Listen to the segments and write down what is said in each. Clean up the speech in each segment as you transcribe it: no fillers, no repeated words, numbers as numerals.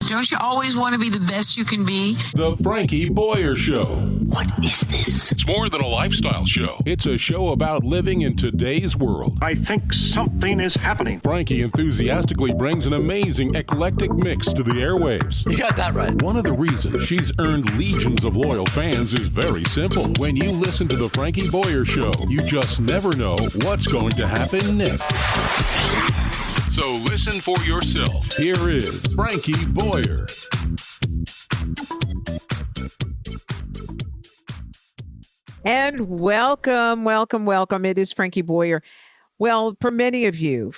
Don't you always want to be the best you can be? The Frankie Boyer Show. What is this? It's more than a lifestyle show. It's a show about living in today's world. I think something is happening. Frankie enthusiastically brings an amazing eclectic mix to the airwaves. You got that right. One of the reasons she's earned legions of loyal fans is very simple. When you listen to the Frankie Boyer Show, you just never know what's going to happen next. So listen for yourself. Here is Frankie Boyer. And welcome. It is Frankie Boyer. Well, for many of you,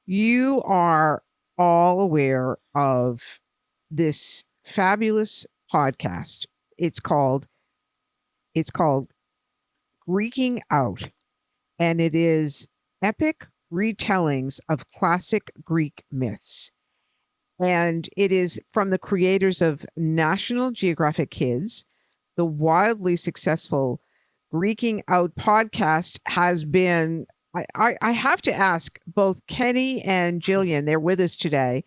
you are all aware of this fabulous podcast. It's called Greeking Out, and it is epic retellings of classic Greek myths. And it is from the creators of National Geographic Kids. The wildly successful Greeking Out podcast has been, I have to ask both Kenny and Jillian, they're with us today.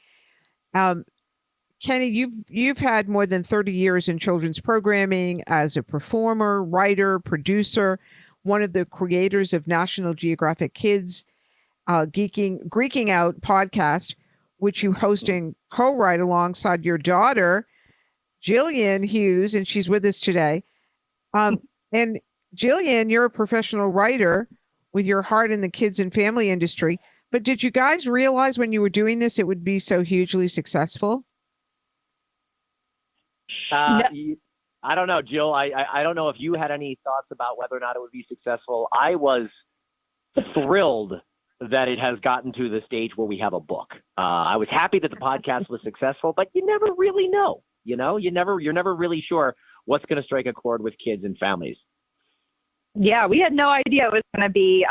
Kenny, you've had more than 30 years in children's programming as a performer, writer, producer, one of the creators of National Geographic Kids, Greeking Out podcast, which you host and co-write alongside your daughter, Jillian Hughes, and she's with us today. And Jillian, you're a professional writer with your heart in the kids and family industry. But did you guys realize when you were doing this, it would be so hugely successful? No. I don't know, Jill. I don't know if you had any thoughts about whether or not it would be successful. I was thrilled that it has gotten to the stage where we have a book. I was happy that the podcast was successful, but you never really know. You know, you're never really sure what's going to strike a chord with kids and families. Yeah, we had no idea it was going to be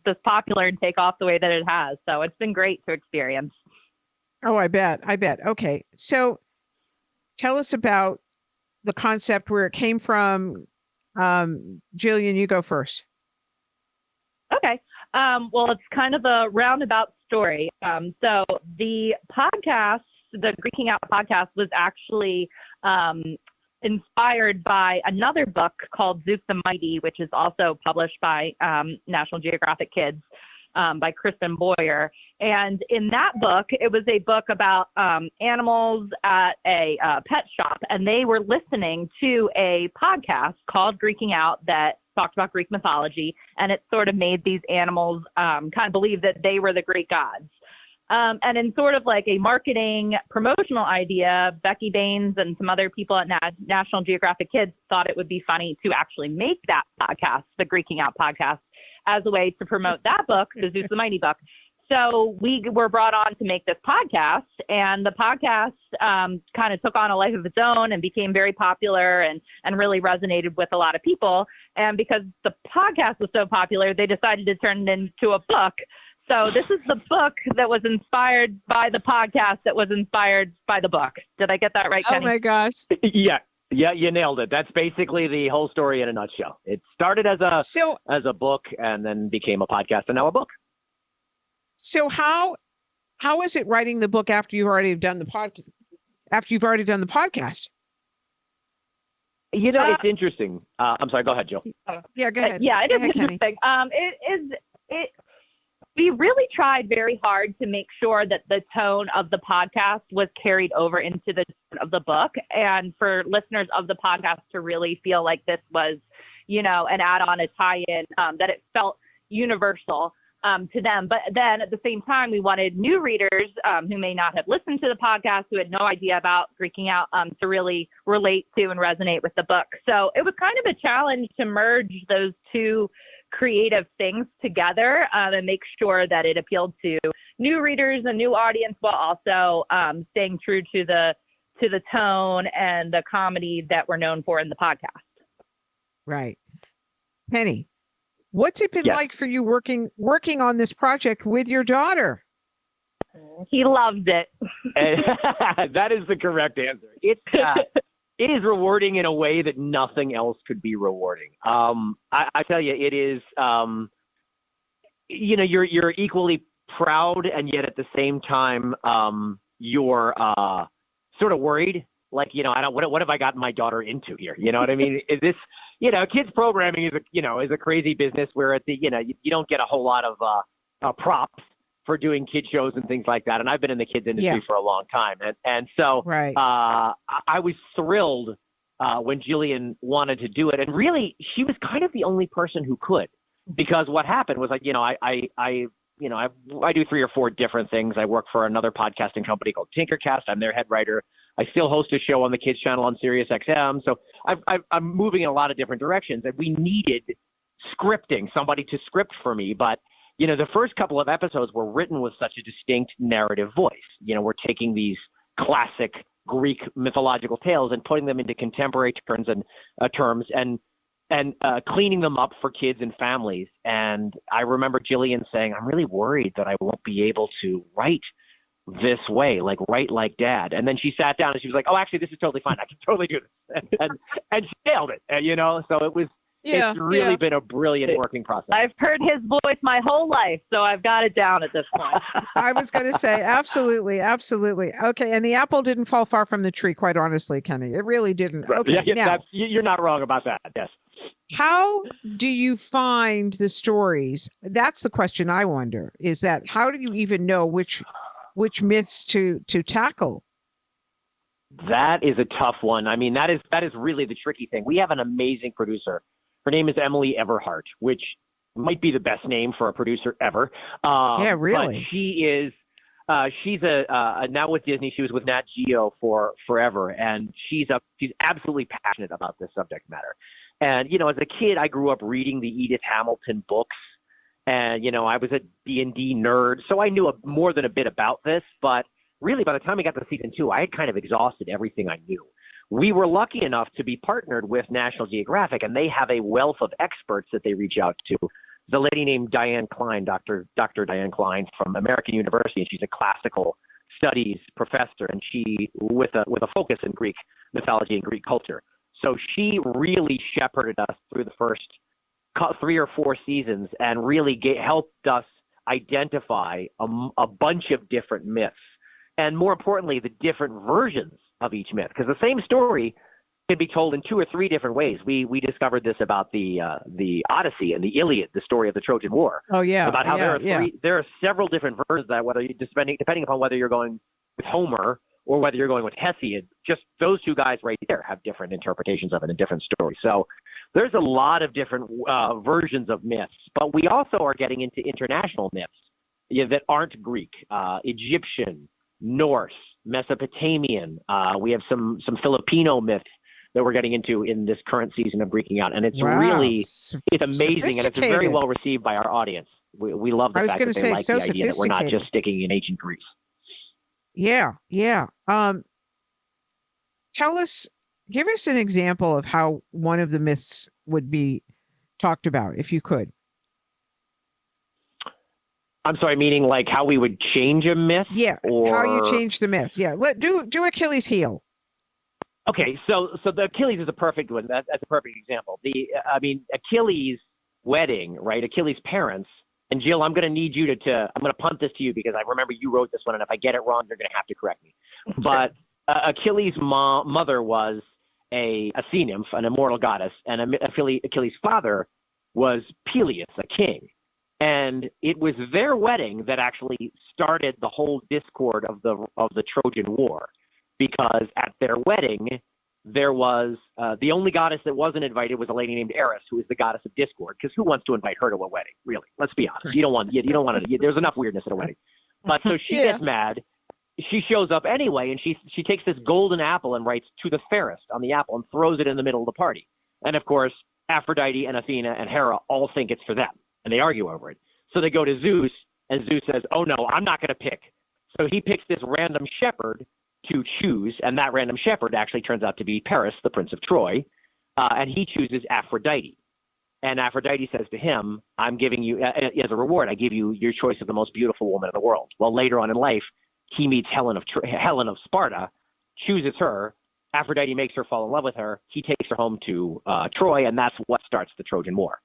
this popular and take off the way that it has. So it's been great to experience. Oh, I bet. Okay. So tell us about the concept, where it came from. Jillian, you go first. Okay. Well, it's kind of a roundabout story. So the podcast, the Greeking Out podcast, was actually inspired by another book called Zeus the Mighty, which is also published by National Geographic Kids by Kristen Boyer. And in that book, it was a book about animals at a pet shop, and they were listening to a podcast called Greeking Out that talked about Greek mythology, and it sort of made these animals kind of believe that they were the Greek gods. And in sort of like a marketing promotional idea, Becky Baines and some other people at National Geographic Kids thought it would be funny to actually make that podcast, the Greeking Out podcast, as a way to promote that book, the Zeus the Mighty book. So we were brought on to make this podcast, and the podcast kind of took on a life of its own and became very popular and really resonated with a lot of people. And because the podcast was so popular, they decided to turn it into a book. So this is the book that was inspired by the podcast that was inspired by the book. Did I get that right, Kenny? Oh, my gosh. Yeah, you nailed it. That's basically the whole story in a nutshell. It started as a book and then became a podcast and now a book. So how is it writing the book after you've already done the podcast? After you've already done the podcast? You know, it's interesting. I'm sorry. Go ahead, Jill. Yeah, go ahead. Yeah, it is interesting. We really tried very hard to make sure that the tone of the podcast was carried over into the tone of the book, and for listeners of the podcast to really feel like this was, you know, an add-on, a tie-in, that it felt universal to them. But then at the same time, we wanted new readers who may not have listened to the podcast, who had no idea about Greeking Out, to really relate to and resonate with the book. So it was kind of a challenge to merge those two creative things together and make sure that it appealed to new readers, a new audience, while also staying true to the tone and the comedy that we're known for in the podcast. Right. Penny, what's it been like for you working on this project with your daughter? He loved it. That is the correct answer. It is rewarding in a way that nothing else could be rewarding. I tell you, it is, you know, you're equally proud, and yet at the same time, you're sort of worried. Like, what have I gotten my daughter into here? You know what I mean? Is this, kids programming is a crazy business where you don't get a whole lot of props for doing kid shows and things like that. And I've been in the kids industry for a long time. And so Right. I was thrilled when Jillian wanted to do it. And really, she was kind of the only person who could, because what happened was, like, I do 3 or 4 different things. I work for another podcasting company called Tinkercast. I'm their head writer. I still host a show on the kids channel on Sirius XM. So I'm moving in a lot of different directions, and we needed scripting, somebody to script for me. But, the first couple of episodes were written with such a distinct narrative voice. We're taking these classic Greek mythological tales and putting them into contemporary terms and cleaning them up for kids and families. And I remember Jillian saying, I'm really worried that I won't be able to write this way, write like Dad. And then she sat down and she was like, oh, actually, this is totally fine. I can totally do this. And she nailed it. So it's really been a brilliant working process. I've heard his voice my whole life, so I've got it down at this point. I was going to say, absolutely, absolutely. Okay, and the apple didn't fall far from the tree, quite honestly, Kenny. It really didn't. Okay, now, you're not wrong about that, yes. How do you find the stories? That's the question I wonder, is that how do you even know which myths to tackle? That is a tough one. I mean, that is really the tricky thing. We have an amazing producer. Her name is Emily Everhart, which might be the best name for a producer ever. Yeah, really. But she is, she's now with Disney. She was with Nat Geo for forever, and she's absolutely passionate about this subject matter. And as a kid, I grew up reading the Edith Hamilton books, and I was a D&D nerd, so I knew more than a bit about this. But really, by the time I got to season 2, I had kind of exhausted everything I knew. We were lucky enough to be partnered with National Geographic, and they have a wealth of experts that they reach out to. The lady named Diane Klein, Dr. Diane Klein from American University, and she's a classical studies professor, and she with a focus in Greek mythology and Greek culture. So she really shepherded us through the first 3 or 4 seasons and really helped us identify a bunch of different myths, and more importantly, the different versions of each myth, because the same story can be told in 2 or 3 different ways. We discovered this about the Odyssey and the Iliad, the story of the Trojan War. Oh yeah, about how there are several different versions of that, depending upon whether you're going with Homer or whether you're going with Hesiod. Just those 2 guys right there have different interpretations of it and different stories. So there's a lot of different versions of myths, but we also are getting into international myths that aren't Greek, Egyptian, Norse, Mesopotamian. We have some Filipino myths that we're getting into in this current season of Greeking Out, and it's it's amazing, and it's very well received by our audience. We love the fact that they like the idea that we're not just sticking in ancient Greece. Yeah. Give us an example of how one of the myths would be talked about, if you could. I'm sorry, meaning like how we would change a myth? Yeah, or how you change the myth. Yeah, do Achilles' heel. Okay, so the Achilles is a perfect one. That's a perfect example. Achilles' wedding, right? Achilles' parents. And Jill, I'm going to need you I'm going to punt this to you because I remember you wrote this one, and if I get it wrong, you're going to have to correct me. But Achilles' mother was a sea nymph, an immortal goddess, and Achilles' father was Peleus, a king. And it was their wedding that actually started the whole discord of the Trojan War, because at their wedding there was the only goddess that wasn't invited was a lady named Eris, who is the goddess of discord. Because who wants to invite her to a wedding? Really, let's be honest. You don't want to. There's enough weirdness at a wedding. But so she gets mad. She shows up anyway, and she takes this golden apple and writes "to the fairest" on the apple and throws it in the middle of the party. And of course, Aphrodite and Athena and Hera all think it's for them, and they argue over it. So they go to Zeus, and Zeus says, "Oh no, I'm not going to pick." So he picks this random shepherd to choose, and that random shepherd actually turns out to be Paris, the Prince of Troy, and he chooses Aphrodite. And Aphrodite says to him, "I'm giving you, as a reward, I give you your choice of the most beautiful woman in the world." Well, later on in life, he meets Helen of Sparta, chooses her. Aphrodite makes her fall in love with her. He takes her home to Troy, and that's what starts the Trojan War.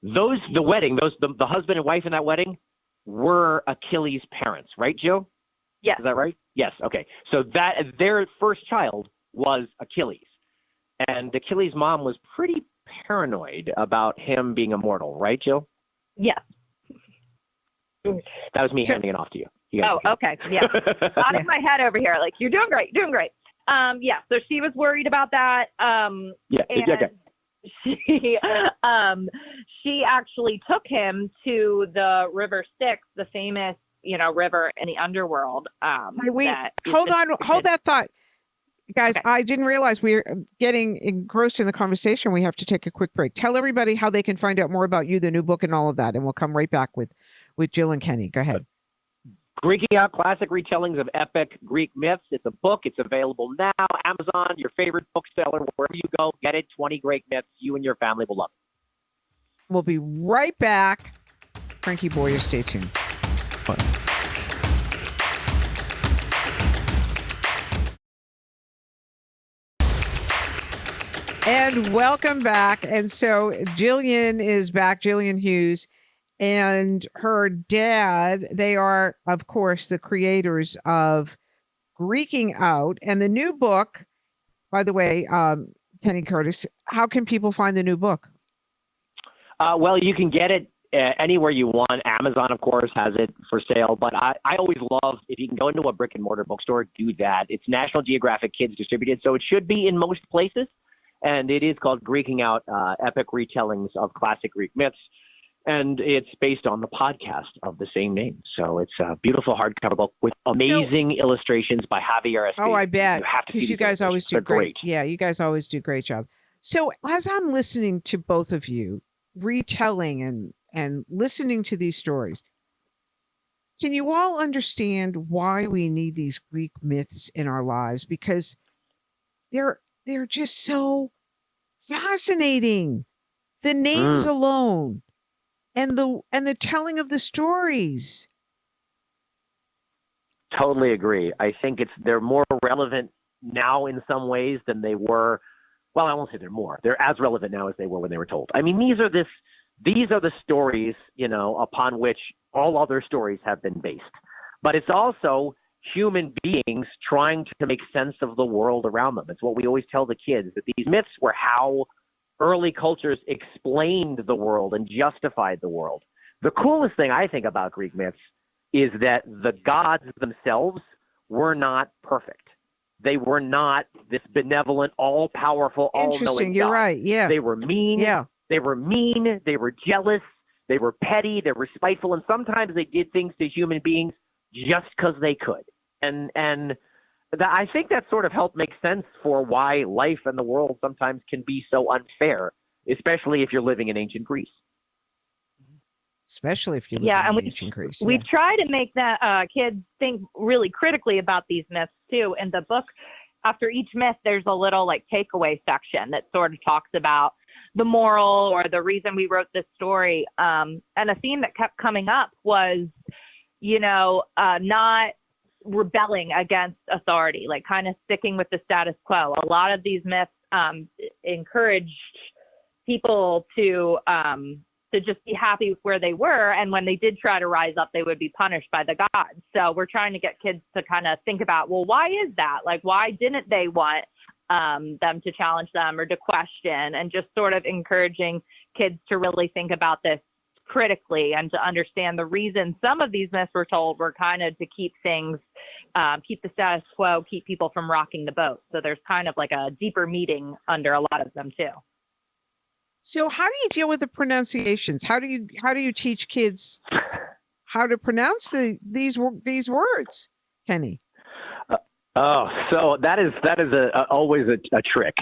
The husband and wife in that wedding were Achilles' parents, right, Joe? Yes. Is that right? Yes. Okay. So that their first child was Achilles. And Achilles' mom was pretty paranoid about him being immortal, right, Jill? Yes. That was me handing it off to you. Okay. Yeah. Nodding my head over here, like, you're doing great, doing great. Yeah. So she was worried about that. Okay. She actually took him to the River Styx, the famous, river in the underworld. Hold that thought. Guys, okay. I didn't realize we were getting engrossed in the conversation. We have to take a quick break. Tell everybody how they can find out more about you, the new book, and all of that, and we'll come right back with Jill and Kenny. Go ahead. Greeking Out Classic Retellings of Epic Greek Myths. It's a book. It's available now. Amazon, your favorite bookseller, wherever you go, get it. 20 great myths you and your family will love. We'll be right back. Frankie Boyer, stay tuned. Fun. And welcome back. And so Jillian is back, Jillian Hughes, and her dad. They are, of course, the creators of Greeking Out. And the new book, by the way, Kenny Curtis, how can people find the new book? Well, you can get it anywhere you want. Amazon, of course, has it for sale. But I always love, if you can go into a brick and mortar bookstore, do that. It's National Geographic Kids distributed, so it should be in most places. And it is called Greeking Out, Epic Retellings of Classic Greek Myths. And it's based on the podcast of the same name. So it's a beautiful hardcover book with amazing illustrations by Javier Espino. Oh, I bet. Because you guys always do great. Yeah, you guys always do a great job. So as I'm listening to both of you, retelling and listening to these stories, can you all understand why we need these Greek myths in our lives? Because they're just so fascinating. The names alone and the telling of the stories. Totally agree. I think they're more relevant now in some ways than they were. Well, I won't say they're more. They're as relevant now as they were when they were told. I mean, these are the stories, upon which all other stories have been based. But it's also human beings trying to make sense of the world around them. It's what we always tell the kids, that these myths were how early cultures explained the world and justified the world. The coolest thing I think about Greek myths is that the gods themselves were not perfect. They were not this benevolent, all-powerful, all-knowing God. Interesting, you're right, yeah. They were mean, they were jealous, they were petty, they were spiteful, and sometimes they did things to human beings just because they could. And I think that sort of helped make sense for why life and the world sometimes can be so unfair, especially if you're living in ancient Greece. Especially if you live in ancient Greece. We try to make that kids think really critically about these myths too. In the book, after each myth, there's a little takeaway section that sort of talks about the moral or the reason we wrote this story. And a theme that kept coming up was, not rebelling against authority, kind of sticking with the status quo. A lot of these myths encouraged people to just be happy with where they were, and when they did try to rise up, they would be punished by the gods. So we're trying to get kids to kind of think about, well, why is that? Why didn't they want them to challenge them or to question, and just sort of encouraging kids to really think about this critically and to understand the reason some of these myths were told were kind of to keep things, keep the status quo, keep people from rocking the boat. So there's kind of a deeper meaning under a lot of them too. So how do you deal with the pronunciations? How do you teach kids how to pronounce these words, Kenny? So that is always a trick.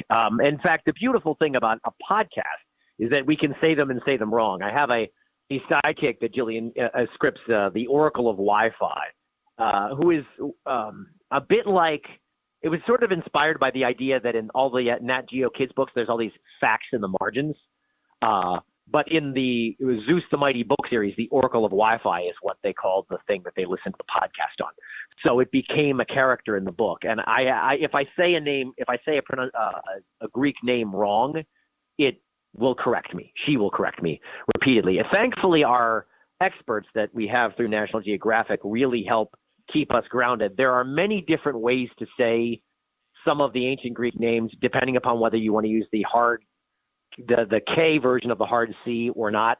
In fact, the beautiful thing about a podcast is that we can say them and say them wrong. I have a sidekick that Jillian scripts, the Oracle of Wi-Fi, who is a bit like, it was sort of inspired by the idea that in all the Nat Geo Kids books, there's all these facts in the margins. But in the Zeus the Mighty book series, the Oracle of Wi-Fi is what they called the thing that they listened to the podcast on. So it became a character in the book. And if I say a Greek name wrong, it will correct me. She will correct me repeatedly. And thankfully, our experts that we have through National Geographic really help keep us grounded. There are many different ways to say some of the ancient Greek names, depending upon whether you want to use the K version of the hard C or not.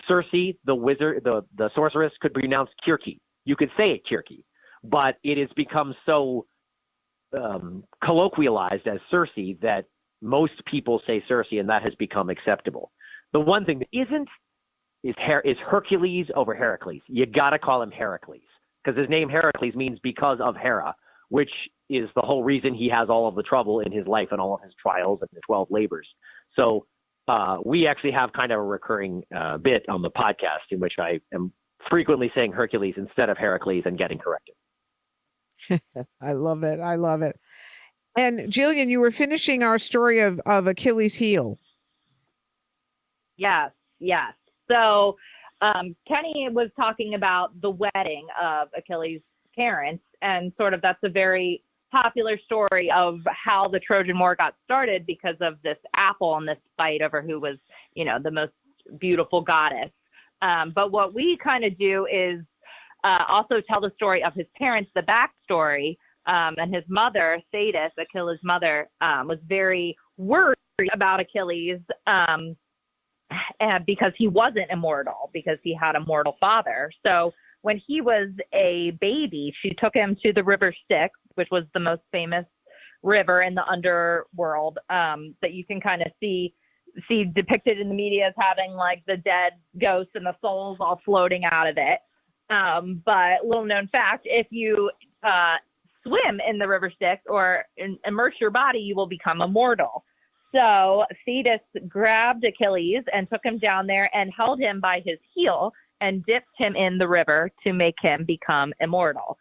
Circe, the wizard, the sorceress, could be pronounced Kirke. You could say it Kirke, but it has become so colloquialized as Circe that most people say Circe, and that has become acceptable. The one thing that isn't is Hercules over Heracles. You got to call him Heracles because his name Heracles means because of Hera, which is the whole reason he has all of the trouble in his life and all of his trials and the 12 labors. So we actually have kind of a recurring bit on the podcast in which I am frequently saying Hercules instead of Heracles and getting corrected. I love it. I love it. And Jillian, you were finishing our story of Achilles' heel. Yes, yes. So Kenny was talking about the wedding of Achilles' parents, and sort of that's a very popular story of how the Trojan War got started because of this apple and this fight over who was, the most beautiful goddess. But what we kind of do is also tell the story of his parents, the backstory, and his mother, Thetis, Achilles' mother, was very worried about Achilles because he wasn't immortal, because he had a mortal father. So when he was a baby, she took him to the river Styx, which was the most famous river in the underworld that you can kind of see depicted in the media as having like the dead ghosts and the souls all floating out of it. But little known fact, if you swim in the river Styx or immerse your body, you will become immortal. So Thetis grabbed Achilles and took him down there and held him by his heel and dipped him in the river to make him become immortal.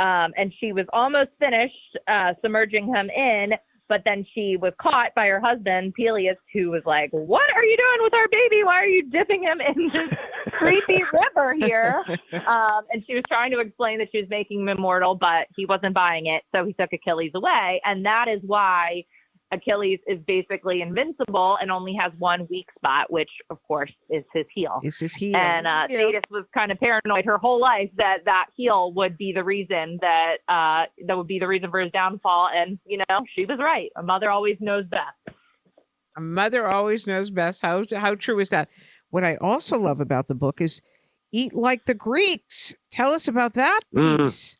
And she was almost finished submerging him in, but then she was caught by her husband, Peleus, who was like, "What are you doing with our baby? Why are you dipping him in this creepy river here?" And she was trying to explain that she was making him immortal, but he wasn't buying it, so he took Achilles away. And that is why Achilles is basically invincible and only has one weak spot, which, of course, is his heel. It's his heel. And Thetis was kind of paranoid her whole life that heel would be the reason that would be the reason for his downfall. And, she was right. A mother always knows best. A mother always knows best. How true is that? What I also love about the book is eat like the Greeks. Tell us about that piece.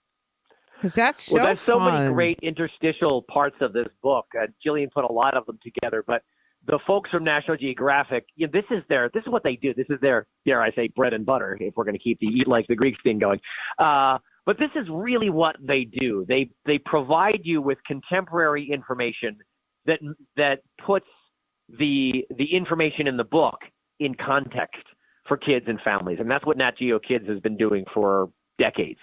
Because that's so there's so fun. many great interstitial parts of this book. Jillian put a lot of them together, but the folks from National Geographic, this is what they do. This is their, dare I say, bread and butter, if we're going to keep the eat like the Greeks thing going. But this is really what they do. They provide you with contemporary information that puts the information in the book in context for kids and families. And that's what Nat Geo Kids has been doing for decades.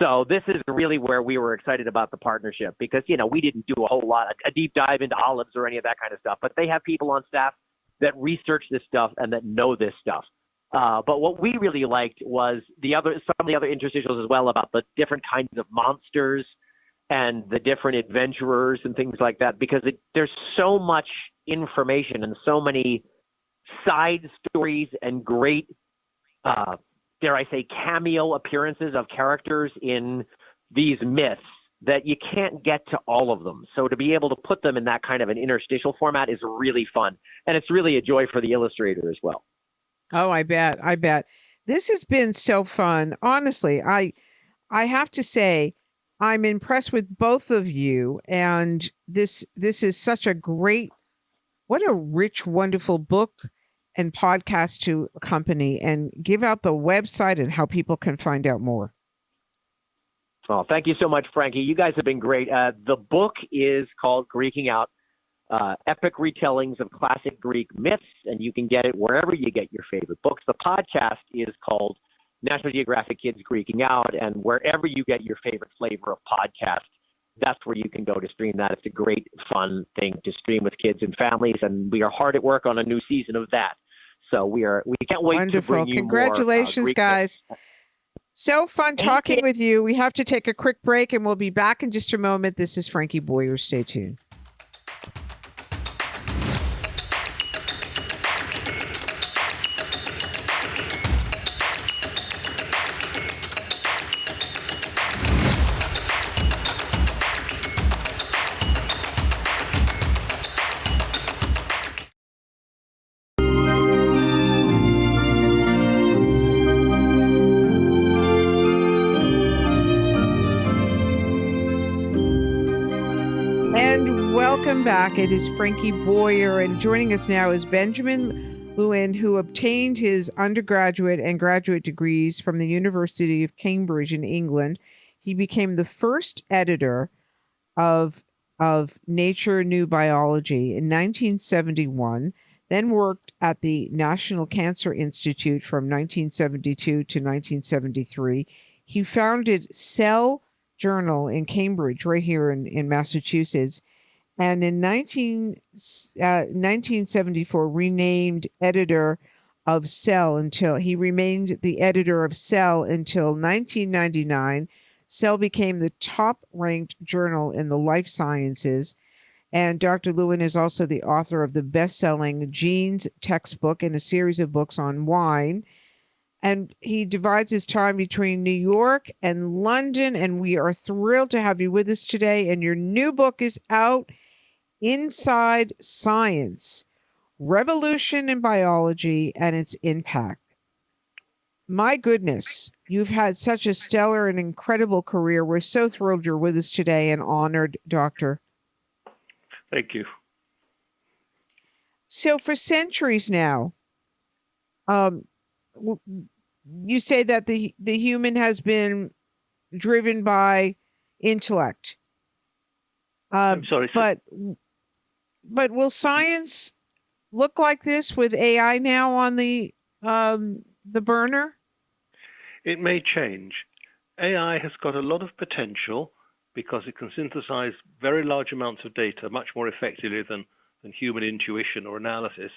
So this is really where we were excited about the partnership because, we didn't do a whole lot, a deep dive into olives or any of that kind of stuff, but they have people on staff that research this stuff and that know this stuff. But what we really liked was some of the other interstitials as well about the different kinds of monsters and the different adventurers and things like that, because there's so much information and so many side stories and great, dare I say, cameo appearances of characters in these myths that you can't get to all of them. So to be able to put them in that kind of an interstitial format is really fun. And it's really a joy for the illustrator as well. Oh, I bet. This has been so fun. Honestly, I have to say, I'm impressed with both of you. And this is such what a rich, wonderful book and podcast to accompany, and give out the website and how people can find out more. Well, thank you so much, Frankie. You guys have been great. The book is called Greeking Out, Epic Retellings of Classic Greek Myths, and you can get it wherever you get your favorite books. The podcast is called National Geographic Kids Greeking Out, and wherever you get your favorite flavor of podcast, that's where you can go to stream that. It's a great, fun thing to stream with kids and families, and we are hard at work on a new season of that. So we can't wait to bring you Congratulations, more, guys. So fun talking with you. We have to take a quick break, and we'll be back in just a moment. This is Frankie Boyer. Stay tuned. welcome back. It is Frankie Boyer, and joining us now is Benjamin Lewin, who obtained his undergraduate and graduate degrees from the University of Cambridge in England. He became the first editor of Nature New Biology in 1971, then worked at the National Cancer Institute from 1972 to 1973. He founded Cell Journal in Cambridge, right here in Massachusetts, and in 1974 renamed editor of Cell until he remained the editor of Cell until 1999. Cell became the top-ranked journal in the life sciences, and Dr. Lewin is also the author of the best-selling Genes textbook and a series of books on wine. And he divides his time between New York and London, and we are thrilled to have you with us today. And your new book is out, Inside Science: Revolution in Biology and Its Impact. My goodness, you've had such a stellar and incredible career. We're so thrilled you're with us today and honored, Doctor. Thank you. So for centuries now, you say that the human has been driven by intellect. I'm sorry. But will science look like this with AI now on the burner? It may change. AI has got a lot of potential because it can synthesize very large amounts of data much more effectively than human intuition or analysis.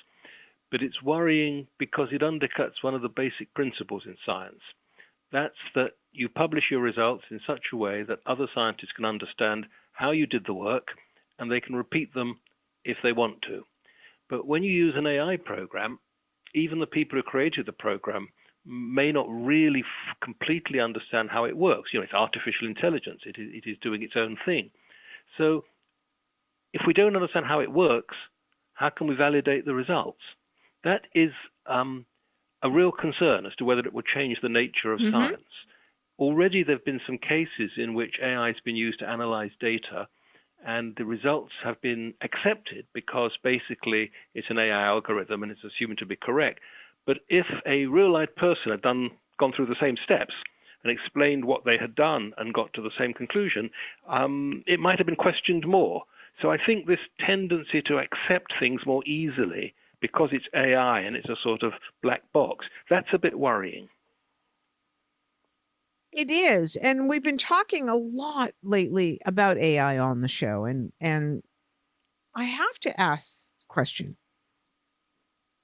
But it's worrying because it undercuts one of the basic principles in science. That's that you publish your results in such a way that other scientists can understand how you did the work and they can repeat them if they want to. But when you use an AI program, even the people who created the program may not really completely understand how it works. You know, it's artificial intelligence. It is doing its own thing. So if we don't understand how it works, how can we validate the results? That is a real concern as to whether it will change the nature of science. Already there have been some cases in which AI has been used to analyze data, and the results have been accepted because basically it's an AI algorithm and it's assumed to be correct. But if a real-life person had gone through the same steps and explained what they had done and got to the same conclusion, it might have been questioned more. So I think this tendency to accept things more easily because it's AI and it's a sort of black box, that's a bit worrying. It is. And we've been talking a lot lately about AI on the show. And I have to ask the question.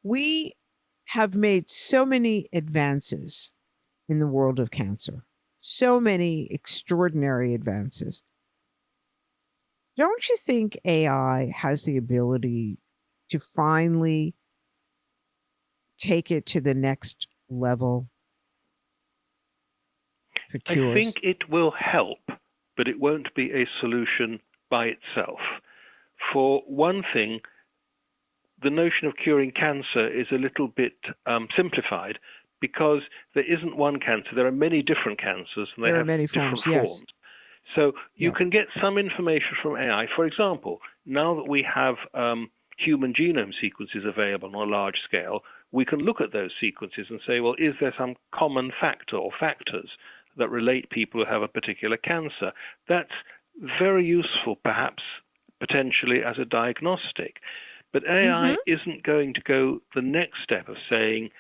We have made so many advances in the world of cancer, so many extraordinary advances. Don't you think AI has the ability to finally take it to the next level for cures? I think it will help, but it won't be a solution by itself. For one thing, the notion of curing cancer is a little bit simplified because there isn't one cancer. There are many different cancers, and they have many different forms. So you can get some information from AI. For example, now that we have human genome sequences available on a large scale, we can look at those sequences and say, well, is there some common factor or factors that relate people who have a particular cancer? That's very useful, perhaps potentially as a diagnostic. But AI isn't going to go the next step of saying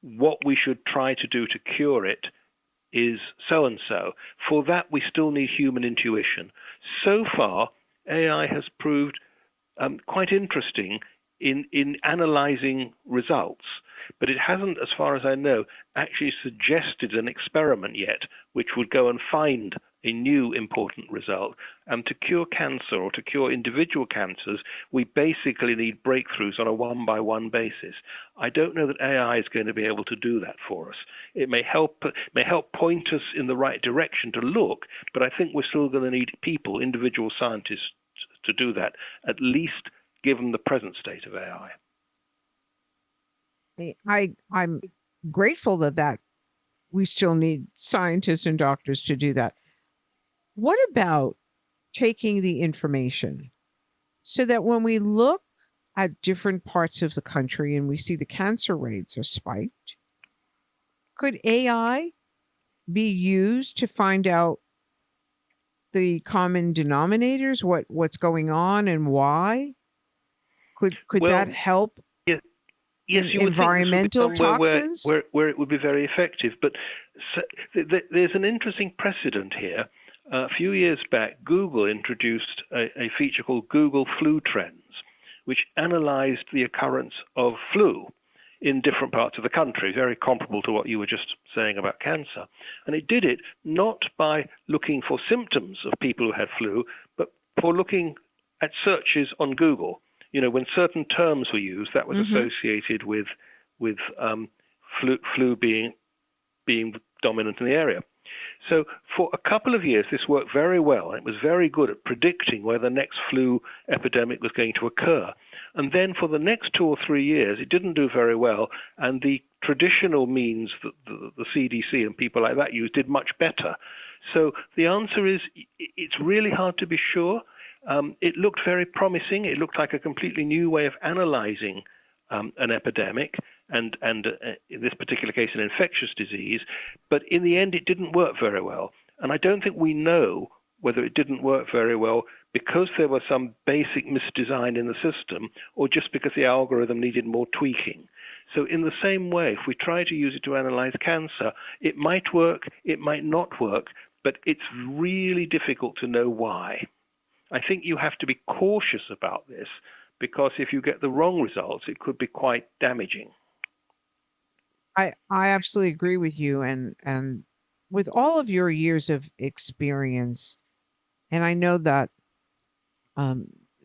what we should try to do to cure it is so-and-so. For that, we still need human intuition. So far, AI has proved quite interesting in analyzing results, but it hasn't, as far as I know, actually suggested an experiment yet which would go and find a new important result. And to cure cancer or to cure individual cancers, we basically need breakthroughs on a one-by-one basis. I don't know that AI is going to be able to do that for us. It may help point us in the right direction to look, but I think we're still going to need people, individual scientists, to do that, at least given the present state of AI. I'm grateful that we still need scientists and doctors to do that. What about taking the information so that when we look at different parts of the country and we see the cancer rates are spiked, could AI be used to find out the common denominators, what's going on and why? Could Well, that help yes, yes, in you would think this would be environmental somewhere toxins? where it would be very effective. But there's an interesting precedent here. A few years back, Google introduced a feature called Google Flu Trends, which analyzed the occurrence of flu in different parts of the country, very comparable to what you were just saying about cancer. And it did it not by looking for symptoms of people who had flu, but for looking at searches on Google. You know, when certain terms were used, that was associated with flu being dominant in the area. So for a couple of years, this worked very well. It was very good at predicting where the next flu epidemic was going to occur. And then for the next 2 or 3 years, it didn't do very well. And the traditional means that the CDC and people like that used did much better. So the answer is it's really hard to be sure. It looked very promising. It looked like a completely new way of analyzing an epidemic, and in this particular case, an infectious disease. But in the end, it didn't work very well. And I don't think we know whether it didn't work very well because there was some basic misdesign in the system or just because the algorithm needed more tweaking. So in the same way, if we try to use it to analyze cancer, it might work, it might not work, but it's really difficult to know why. I think you have to be cautious about this because if you get the wrong results, it could be quite damaging. I absolutely agree with you, and with all of your years of experience, and I know that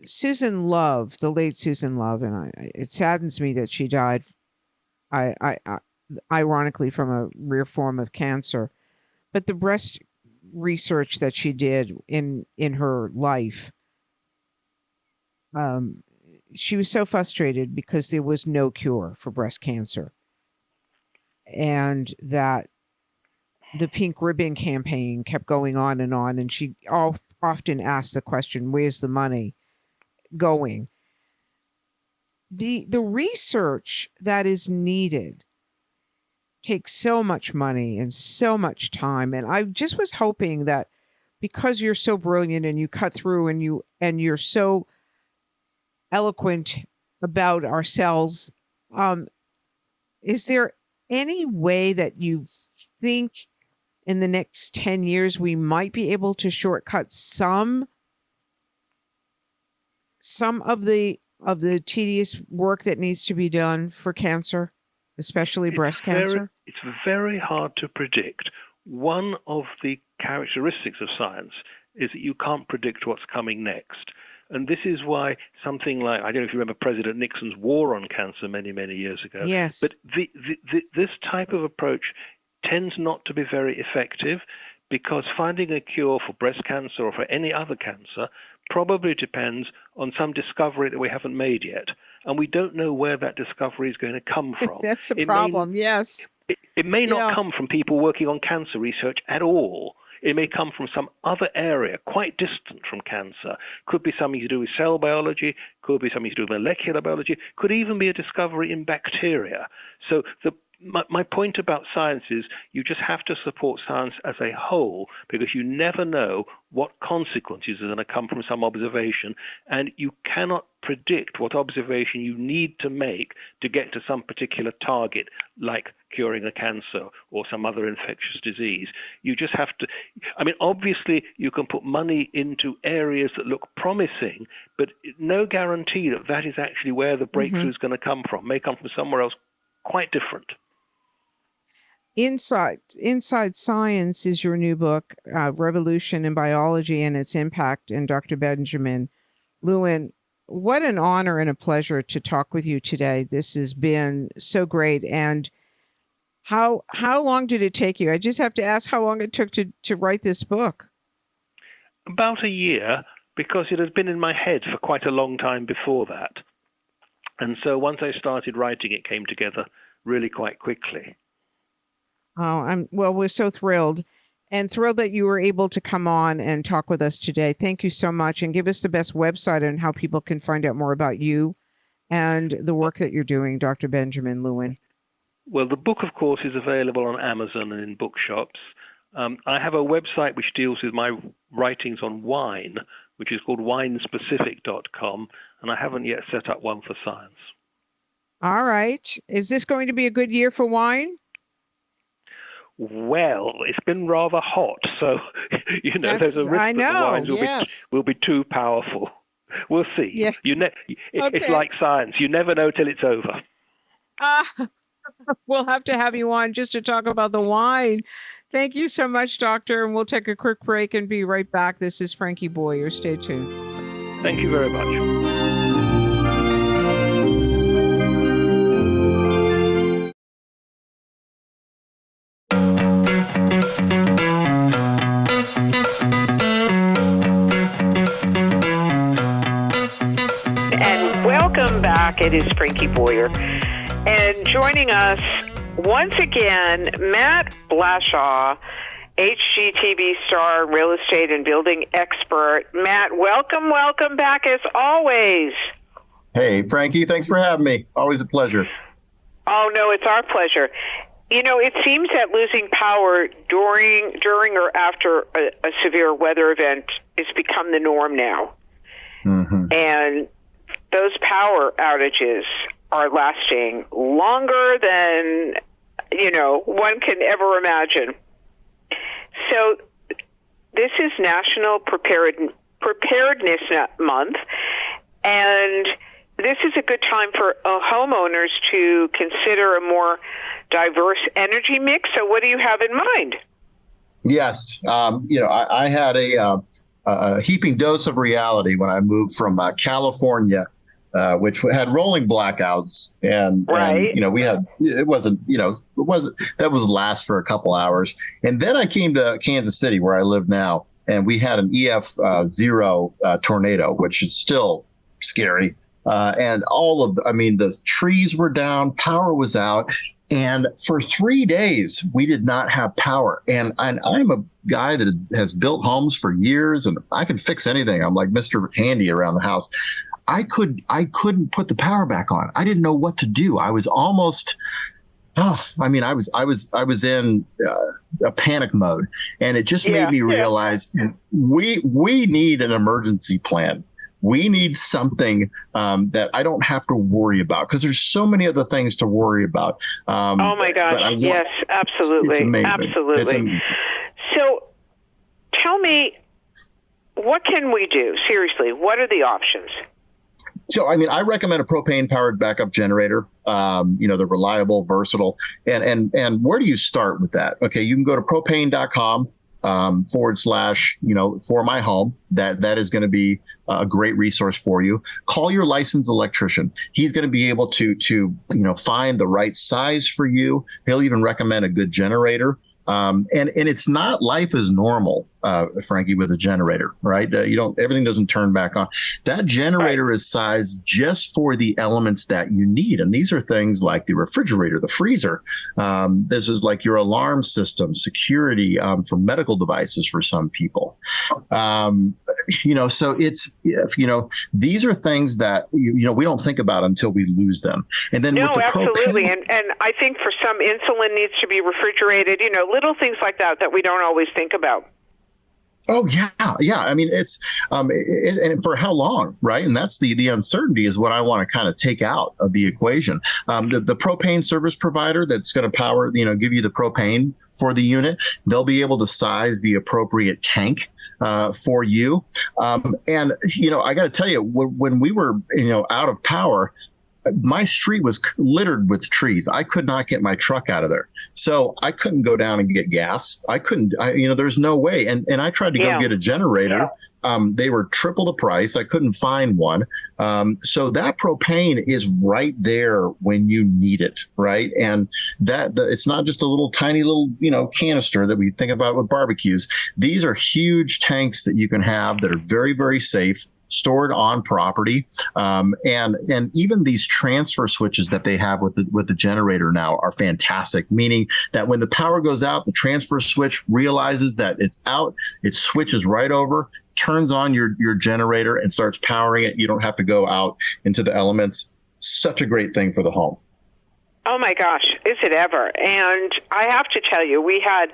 Susan Love, the late Susan Love, and it saddens me that she died, ironically from a rare form of cancer, but the breast research that she did in her life, she was so frustrated because there was no cure for breast cancer, and that the pink ribbon campaign kept going on, and she often asked the question, where's the money going? The research that is needed takes so much money and so much time, and I just was hoping that because you're so brilliant and you cut through and you're so eloquent about our cells, is there any way that you think in the next 10 years we might be able to shortcut some of the tedious work that needs to be done for cancer, especially breast cancer? It's very hard to predict. One of the characteristics of science is that you can't predict what's coming next. And this is why something like, I don't know if you remember President Nixon's war on cancer many, many years ago. Yes. But this type of approach tends not to be very effective because finding a cure for breast cancer or for any other cancer probably depends on some discovery that we haven't made yet. And we don't know where that discovery is going to come from. That's the problem, yes. It may not come from people working on cancer research at all. It may come from some other area quite distant from cancer. Could be something to do with cell biology, could be something to do with molecular biology, could even be a discovery in bacteria. So my point about science is you just have to support science as a whole because you never know what consequences are going to come from some observation, and you cannot predict what observation you need to make to get to some particular target, like curing a cancer or some other infectious disease. You just have to, I mean, obviously you can put money into areas that look promising, but no guarantee that that is actually where the breakthrough is going to come from. It may come from somewhere else quite different. Inside Science is your new book, Revolution in Biology and Its Impact, and Dr. Benjamin Lewin. What an honor and a pleasure to talk with you today. This has been so great. And how long did it take you? I just have to ask how long it took to write this book. About a year, because it had been in my head for quite a long time before that. And so once I started writing, it came together really quite quickly. Oh, we're so thrilled. and thrilled that you were able to come on and talk with us today. Thank you so much, and give us the best website on how people can find out more about you and the work that you're doing, Dr. Benjamin Lewin. Well, the book, of course, is available on Amazon and in bookshops. I have a website which deals with my writings on wine, which is called winespecific.com, and I haven't yet set up one for science. All right. Is this going to be a good year for wine? Well, it's been rather hot, so there's a risk that the wines will be too powerful. We'll see. Yeah. It's like science. You never know till it's over. We'll have to have you on just to talk about the wine. Thank you so much, Doctor, and we'll take a quick break and be right back. This is Frankie Boyer. Stay tuned. Thank you very much. Welcome back. It is Frankie Boyer. And joining us once again, Matt Blashaw, HGTV star, real estate and building expert. Matt, welcome back as always. Hey, Frankie, thanks for having me. Always a pleasure. Oh, no, it's our pleasure. It seems that losing power during or after a severe weather event has become the norm now. Mm-hmm. And those power outages are lasting longer than, one can ever imagine. So this is National Preparedness Month, and this is a good time for homeowners to consider a more diverse energy mix. So what do you have in mind? Yes. I had a heaping dose of reality when I moved from California, which had rolling blackouts, and we had that was last for a couple hours, and then I came to Kansas City where I live now, and we had an EF0 tornado, which is still scary, and the trees were down, power was out, and for 3 days we did not have power, and I'm a guy that has built homes for years, and I can fix anything. I'm like Mr. Handy around the house. I couldn't put the power back on. I didn't know what to do. I was almost, I was in a panic mode, and it just made me realize we need an emergency plan. We need something that I don't have to worry about, because there's so many other things to worry about. Oh my gosh! Yes, absolutely, it's amazing. Absolutely. It's amazing. So, tell me, what can we do? Seriously, what are the options? So, I recommend a propane-powered backup generator. They're reliable, versatile. And where do you start with that? Okay, you can go to propane.com / for my home. That is going to be a great resource for you. Call your licensed electrician. He's going to be able to find the right size for you. He'll even recommend a good generator. And it's not life as normal, Frankie, with a generator, right? Everything doesn't turn back on. That generator is sized just for the elements that you need. And these are things like the refrigerator, the freezer. This is like your alarm system, security, for medical devices for some people. So it's, these are things that, we don't think about until we lose them. And then with the absolutely. And I think for some, insulin needs to be refrigerated, little things like that we don't always think about. Oh, yeah. It's and for how long, right? And that's the uncertainty is what I want to kind of take out of the equation. The propane service provider that's going to power, give you the propane for the unit, they'll be able to size the appropriate tank for you. I got to tell you, when we were, out of power, my street was littered with trees. I could not get my truck out of there. So I couldn't go down and get gas. There's no way. And I tried to go get a generator. They were triple the price. I couldn't find one. So that propane is right there when you need it, right? And it's not just a little tiny little, canister that we think about with barbecues. These are huge tanks that you can have that are very, very safe. stored on property. And even these transfer switches that they have with the generator now are fantastic, meaning that when the power goes out, the transfer switch realizes that it's out, it switches right over, turns on your generator and starts powering it. You don't have to go out into the elements. Such a great thing for the home. Oh my gosh, is it ever? And I have to tell you, we had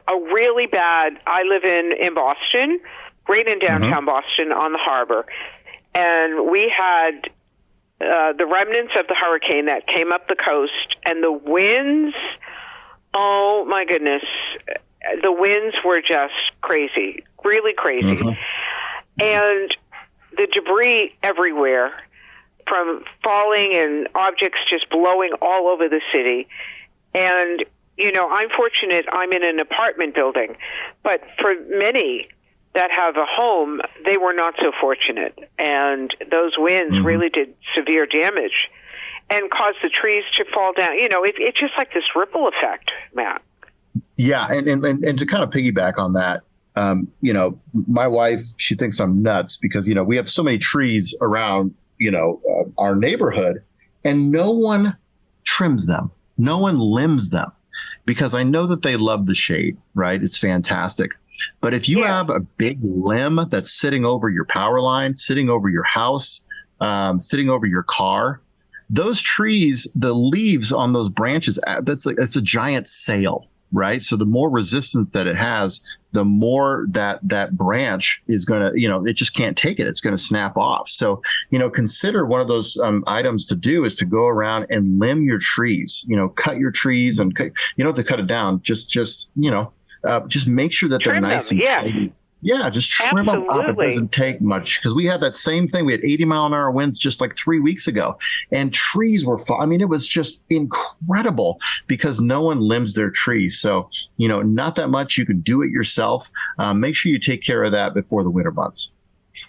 a really bad, I live in Boston, right in downtown Boston on the harbor. And we had the remnants of the hurricane that came up the coast, and the winds, oh my goodness, the winds were just crazy, really crazy. And the debris everywhere from falling and objects just blowing all over the city. And, you know, I'm fortunate I'm in an apartment building, but for many that have a home, they were not so fortunate. And those winds really did severe damage and caused the trees to fall down. You know, it's just like this ripple effect, Matt. Yeah, and to kind of piggyback on that, you know, my wife, she thinks I'm nuts because, you know, we have so many trees around, you know, our neighborhood, and no one trims them. No one limbs them because I know that they love the shade, right? It's fantastic. But if you have a big limb that's sitting over your power line, sitting over your house, sitting over your car, those trees, the leaves on those branches, it's a giant sail, right? So the more resistance that it has, the more that branch is going to, you know, it just can't take it. It's going to snap off. So, you know, consider one of those items to do is to go around and limb your trees, you know, cut your trees and you don't have to cut it down. Just, you know, just make sure that they're nice and tidy. Yeah, just trim them up. It doesn't take much because we had that same thing. We had 80-mile-an-hour winds just like 3 weeks ago, and trees were I mean, it was just incredible because no one limbs their trees. So, you know, not that much. You can do it yourself. Make sure you take care of that before the winter months.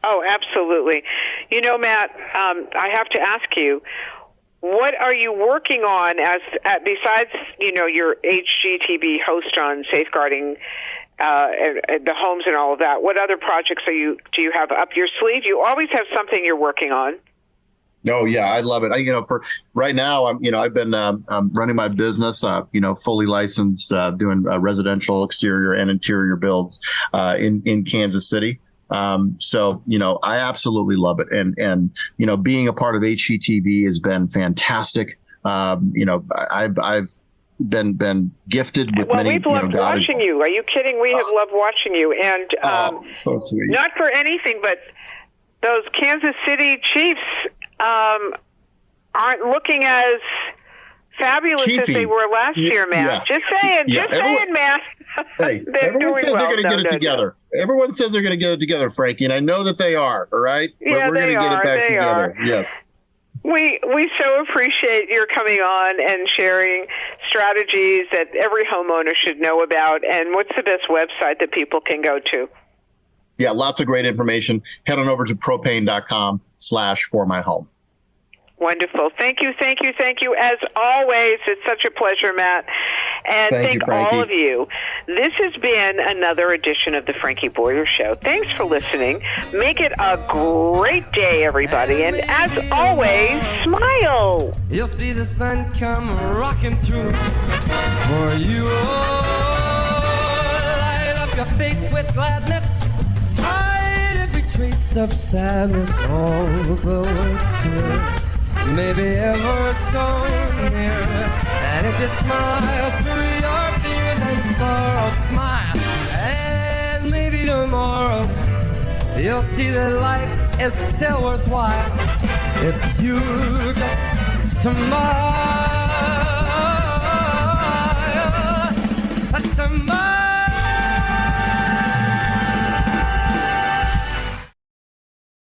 Oh, absolutely. You know, Matt, I have to ask you, what are you working on besides, you know, your HGTV host on safeguarding the homes and all of that? What other projects do you have up your sleeve? You always have something you're working on. Oh yeah, I love it. You know, for right now, I've been running my business, you know, fully licensed, doing residential exterior and interior builds in Kansas City. So, you know, I absolutely love it. And, you know, being a part of HGTV has been fantastic. You know, I've been gifted with many. Well, we've loved watching you. Are you kidding? We have loved watching you. And, so sweet. Not for anything, but those Kansas City Chiefs, aren't looking as fabulous as they were last year, Matt. Yeah. Just saying, Matt. Hey, everyone says they're going to get it together. Everyone says they're going to get it together, Frankie, and I know that they are. All right, yeah, we're going to get it back together. Yes. We so appreciate your coming on and sharing strategies that every homeowner should know about. And what's the best website that people can go to? Yeah, lots of great information. Head on over to propane.com/formyhome. Wonderful. Thank you. As always, it's such a pleasure, Matt. And thank all of you. This has been another edition of the Frankie Boyer Show. Thanks for listening. Make it a great day, everybody. And as always, smile. You'll see the sun come rocking through for you. Oh, light up your face with gladness. Hide every trace of sadness. Although it's maybe ever so near. And if you smile through your fears and sorrow, smile. And maybe tomorrow you'll see that life is still worthwhile if you just smile.